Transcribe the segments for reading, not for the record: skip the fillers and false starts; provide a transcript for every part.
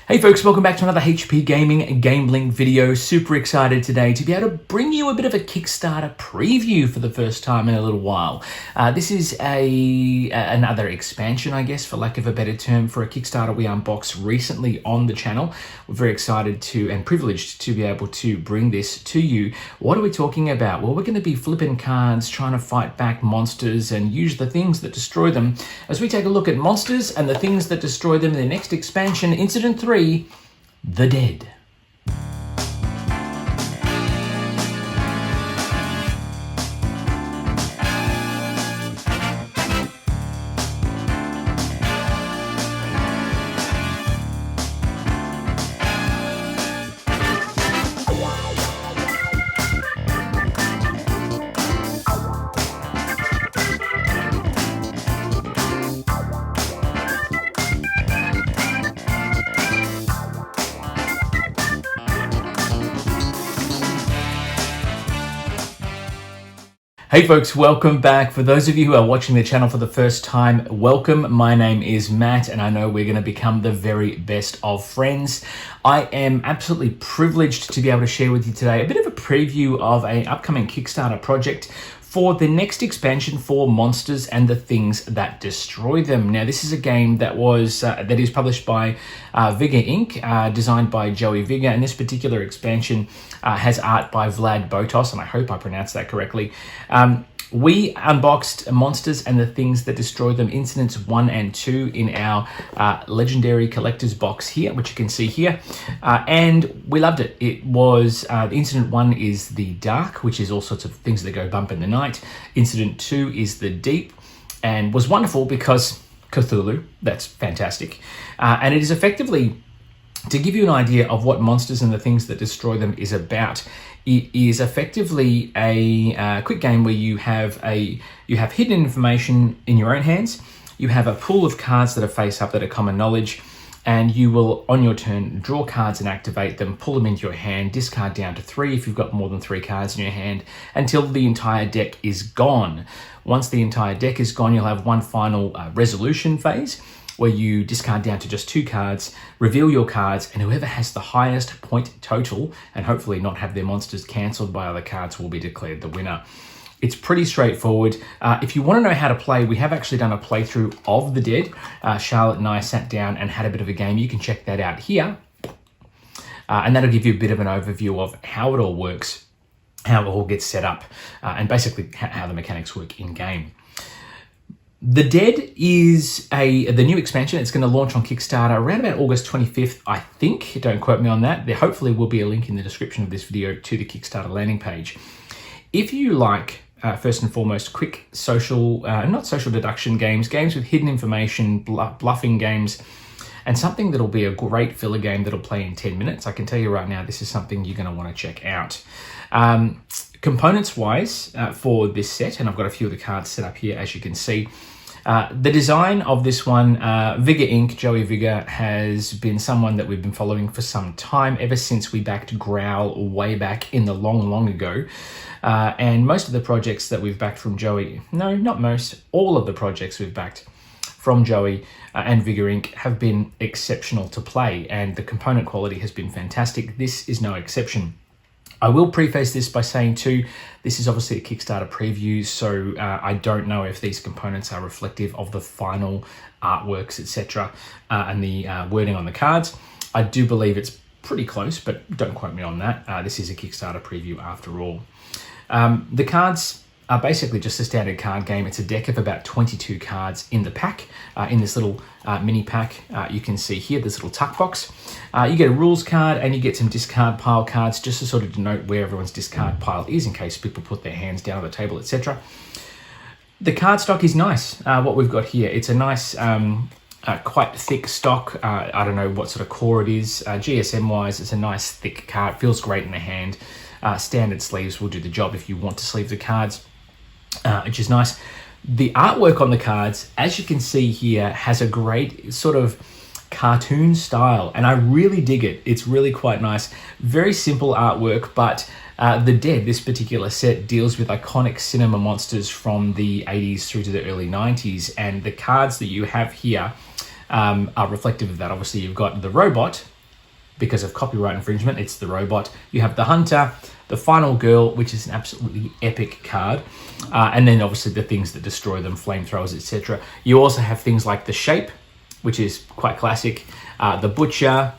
Hey folks, welcome back to another HP Gaming GameLINK video. Super excited today to be able to bring you a bit of a Kickstarter preview for the first time in a little while. This is another expansion, I guess, for lack of a better term, for a Kickstarter we unboxed recently on the channel. We're very excited to and privileged to be able to bring this to you. What are we talking about? Well, we're going to be flipping cards, trying to fight back monsters and use the things that destroy them as we take a look at monsters and the things that destroy them in the next expansion, Incident 3. The Dead. Hey folks, welcome back. For those of you who are watching the channel for the first time, welcome. My name is Matt and I know we're going to become the very best of friends. I am absolutely privileged to be able to share with you today a bit of a preview of an upcoming Kickstarter project for the next expansion for Monsters and the Things That Destroy Them. Now, this is a game that is published by Vigour Inc., designed by Joey Vigour, and this particular expansion has art by Vlad Botos, and I hope I pronounced that correctly. We unboxed Monsters and the Things That Destroy Them Incidents 1 and 2 in our Legendary Collector's box here, which you can see here, and we loved it. It was, Incident 1 is the Dark, which is all sorts of things that go bump in the night. Incident 2 is the Deep, and was wonderful because Cthulhu, that's fantastic. And it is effectively, to give you an idea of what Monsters and the Things That Destroy Them is about, it is effectively a quick game where you have hidden information in your own hands. You have a pool of cards that are face up that are common knowledge, and you will, on your turn, draw cards and activate them, pull them into your hand, discard down to 3 if you've got more than 3 cards in your hand, until the entire deck is gone. Once the entire deck is gone, you'll have one final resolution phase, where you discard down to just 2 cards, reveal your cards, and whoever has the highest point total, and hopefully not have their monsters cancelled by other cards, will be declared the winner. It's pretty straightforward. If you want to know how to play, we have actually done a playthrough of The Dead. Charlotte and I sat down and had a bit of a game. You can check that out here. And that'll give you a bit of an overview of how it all works, how it all gets set up, and basically how the mechanics work in-game. The Dead is the new expansion. It's going to launch on Kickstarter around about August 25th, I think. Don't quote me on that. There hopefully will be a link in the description of this video to the Kickstarter landing page. If you like, first and foremost, quick not social deduction games with hidden information, bluffing games, and something that'll be a great filler game that'll play in 10 minutes, I can tell you right now, this is something you're going to want to check out. Components wise for this set, and I've got a few of the cards set up here as you can see. The design of this one, Vigour Inc., Joey Vigour, has been someone that we've been following for some time, ever since we backed Growl way back in the long ago. And most of the projects that we've backed from Joey, no, not most, all of the projects we've backed from Joey and Vigour Inc. have been exceptional to play, and the component quality has been fantastic. This is no exception. I will preface this by saying too, this is obviously a Kickstarter preview, so I don't know if these components are reflective of the final artworks, etc., and the wording on the cards. I do believe it's pretty close, but don't quote me on that. This is a Kickstarter preview after all. The cards are basically just a standard card game. It's a deck of about 22 cards in the pack, in this little mini pack. You can see here this little tuck box. You get a rules card and you get some discard pile cards just to sort of denote where everyone's discard pile is in case people put their hands down on the table, etc. The card stock is nice, what we've got here. It's a nice, quite thick stock. I don't know what sort of core it is. GSM wise, it's a nice thick card. Feels great in the hand. Standard sleeves will do the job if you want to sleeve the cards, which is nice. The artwork on the cards, as you can see here, has a great sort of cartoon style, and I really dig it. It's really quite nice. Very simple artwork, but The Dead, this particular set, deals with iconic cinema monsters from the 80s through to the early 90s, and the cards that you have here are reflective of that. Obviously, you've got the robot, because of copyright infringement. It's the robot. You have the hunter, the final girl, which is an absolutely epic card, and then obviously the things that destroy them, flamethrowers, etc. You also have things like the shape, which is quite classic, the butcher,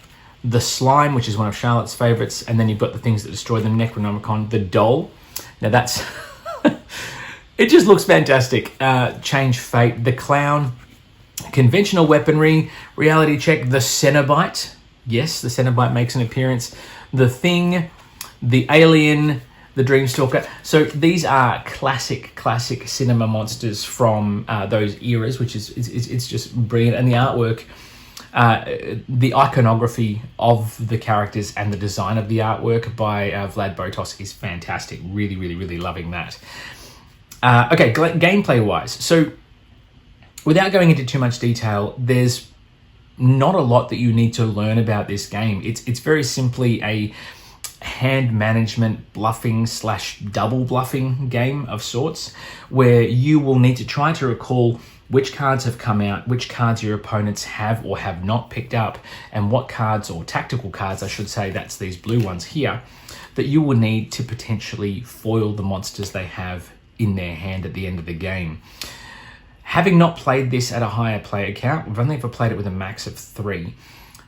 the slime, which is one of Charlotte's favorites, and then you've got the things that destroy them, Necronomicon, the doll. Now that's it just looks fantastic. Change fate, the clown, conventional weaponry, reality check, the Cenobite. Yes, the Cenobite makes an appearance. The Thing, the Alien, the Dreamstalker. So these are classic cinema monsters from those eras, which is it's just brilliant. And the artwork, the iconography of the characters and the design of the artwork by Vlad Botos is fantastic. Really loving that. Okay, gameplay-wise. So without going into too much detail, there's not a lot that you need to learn about this game. It's very simply a hand management bluffing / double bluffing game of sorts, where you will need to try to recall which cards have come out, which cards your opponents have or have not picked up, and what cards, or tactical cards I should say, that's these blue ones here, that you will need to potentially foil the monsters they have in their hand at the end of the game. Having not played this at a higher player count, we've only ever played it with a max of 3.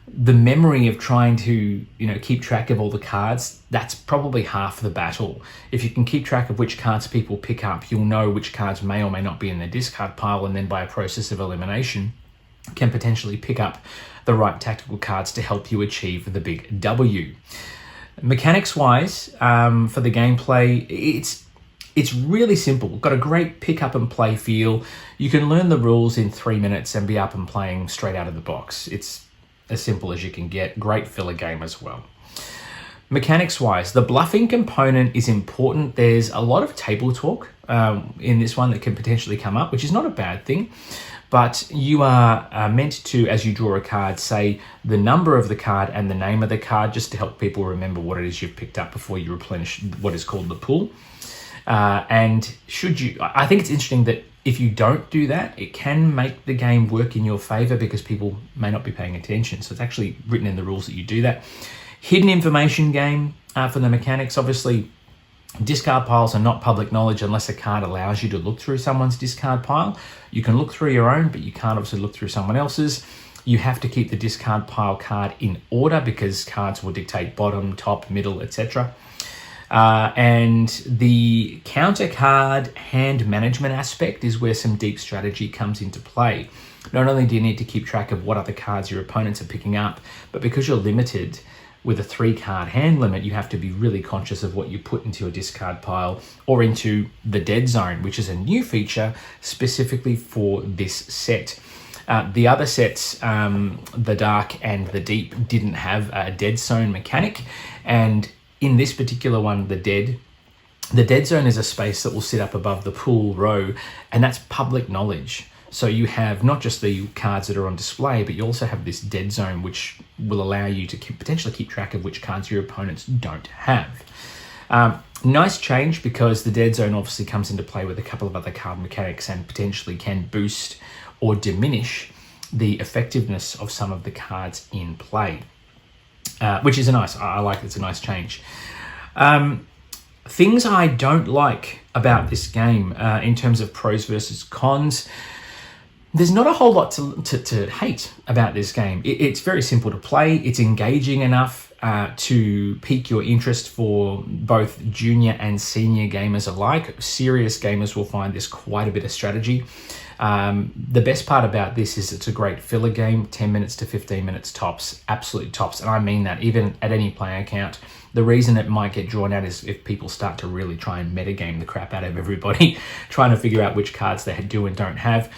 The memory of trying to, keep track of all the cards, that's probably half the battle. If you can keep track of which cards people pick up, you'll know which cards may or may not be in the discard pile, and then by a process of elimination, can potentially pick up the right tactical cards to help you achieve the big W. Mechanics-wise, for the gameplay, it's really simple. Got a great pick up and play feel. You can learn the rules in 3 minutes and be up and playing straight out of the box. It's as simple as you can get. Great filler game as well. Mechanics-wise, the bluffing component is important. There's a lot of table talk in this one that can potentially come up, which is not a bad thing. But you are meant to, as you draw a card, say the number of the card and the name of the card, just to help people remember what it is you've picked up before you replenish what is called the pool. And I think it's interesting that if you don't do that, it can make the game work in your favor because people may not be paying attention. So it's actually written in the rules that you do that. Hidden information game for the mechanics. Obviously, discard piles are not public knowledge unless a card allows you to look through someone's discard pile. You can look through your own, but you can't obviously look through someone else's. You have to keep the discard pile card in order because cards will dictate bottom, top, middle, etc. And the counter card hand management aspect is where some deep strategy comes into play. Not only do you need to keep track of what other cards your opponents are picking up, but because you're limited with a 3-card hand limit, you have to be really conscious of what you put into your discard pile or into the dead zone, which is a new feature specifically for this set. The other sets, the dark and the deep, didn't have a dead zone mechanic, and in this particular one, the dead zone is a space that will sit up above the pool row, and that's public knowledge. So you have not just the cards that are on display, but you also have this dead zone, which will allow you to potentially keep track of which cards your opponents don't have. Nice change because the dead zone obviously comes into play with a couple of other card mechanics and potentially can boost or diminish the effectiveness of some of the cards in play. Which is I like it's a nice change. Things I don't like about this game in terms of pros versus cons, there's not a whole lot to hate about this game. It's very simple to play. It's engaging enough to pique your interest for both junior and senior gamers alike. Serious gamers will find this quite a bit of strategy. The best part about this is it's a great filler game, 10 minutes to 15 minutes tops, absolute tops. And I mean that even at any player count. The reason it might get drawn out is if people start to really try and metagame the crap out of everybody, trying to figure out which cards they do and don't have.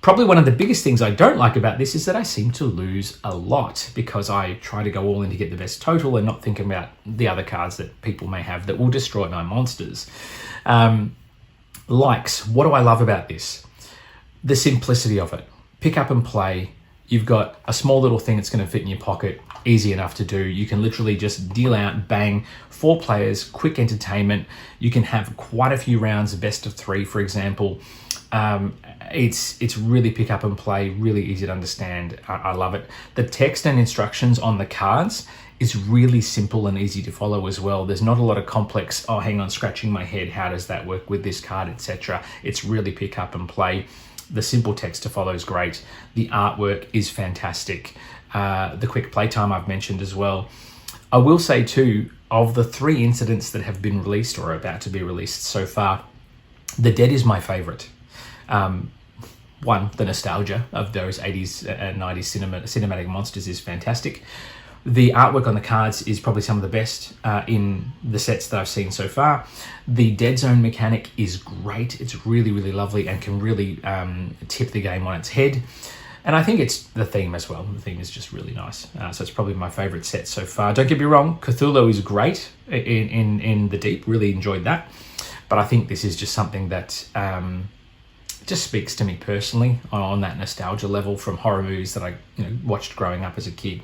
Probably one of the biggest things I don't like about this is that I seem to lose a lot because I try to go all in to get the best total and not think about the other cards that people may have that will destroy my monsters. Likes, what do I love about this? The simplicity of it. Pick up and play. You've got a small little thing that's going to fit in your pocket, easy enough to do. You can literally just deal out, bang, 4 players, quick entertainment. You can have quite a few rounds of best of 3, for example. It's really pick up and play, really easy to understand. I love it. The text and instructions on the cards is really simple and easy to follow as well. There's not a lot of complex, oh, hang on, scratching my head, how does that work with this card, etc. It's really pick up and play. The simple text to follow is great. The artwork is fantastic. The quick playtime I've mentioned as well. I will say too, of the 3 incidents that have been released or are about to be released so far, The Dead is my favorite. One, the nostalgia of those 80s and 90s cinematic monsters is fantastic. The artwork on the cards is probably some of the best in the sets that I've seen so far. The dead zone mechanic is great. It's really, really lovely and can really tip the game on its head. And I think it's the theme as well. The theme is just really nice. So it's probably my favorite set so far. Don't get me wrong, Cthulhu is great in the Deep. Really enjoyed that. But I think this is just something that just speaks to me personally on that nostalgia level from horror movies that I watched growing up as a kid.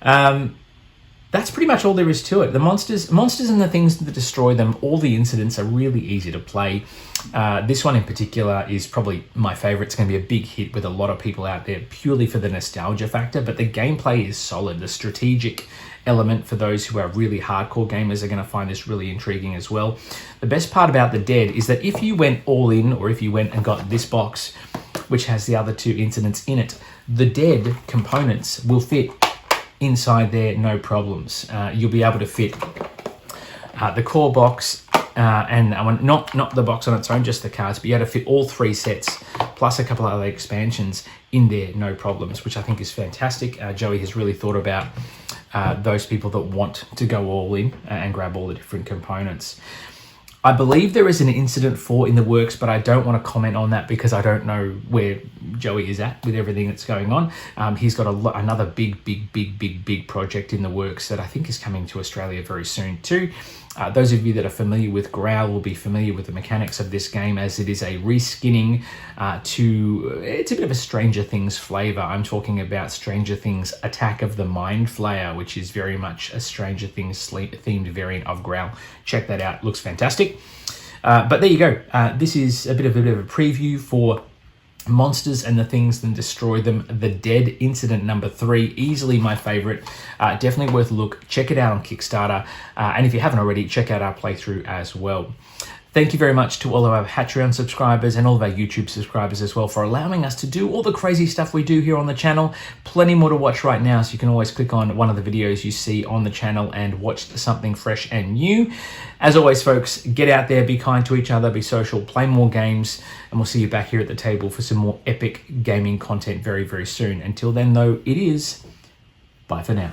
That's pretty much all there is to it. The monsters and the things that destroy them, all the incidents are really easy to play. This one in particular is probably my favorite. It's going to be a big hit with a lot of people out there purely for the nostalgia factor, but the gameplay is solid. The strategic element for those who are really hardcore gamers are going to find this really intriguing as well. The best part about The Dead is that if you went all in, or if you went and got this box, which has the other 2 incidents in it, the Dead components will fit inside there, no problems. You'll be able to fit the core box and not the box on its own, just the cards, but you able to fit all 3 sets plus a couple of other expansions in there, no problems, which I think is fantastic. Joey has really thought about those people that want to go all in and grab all the different components. I believe there is an Incident 4 in the works, but I don't want to comment on that because I don't know where Joey is at with everything that's going on. He's got another big project in the works that I think is coming to Australia very soon too. Those of you that are familiar with Growl will be familiar with the mechanics of this game, as it is a reskinning it's a bit of a Stranger Things flavor. I'm talking about Stranger Things Attack of the Mind Flayer, which is very much a Stranger Things themed variant of Growl. Check that out, looks fantastic. But there you go. This is a bit of a preview for monsters and the things that destroy them. The Dead Incident number 3, easily my favorite. Definitely worth a look. Check it out on Kickstarter. And if you haven't already, check out our playthrough as well. Thank you very much to all of our Patreon subscribers and all of our YouTube subscribers as well for allowing us to do all the crazy stuff we do here on the channel. Plenty more to watch right now, so you can always click on one of the videos you see on the channel and watch something fresh and new. As always, folks, get out there, be kind to each other, be social, play more games, and we'll see you back here at the table for some more epic gaming content very, very soon. Until then, though, it is bye for now.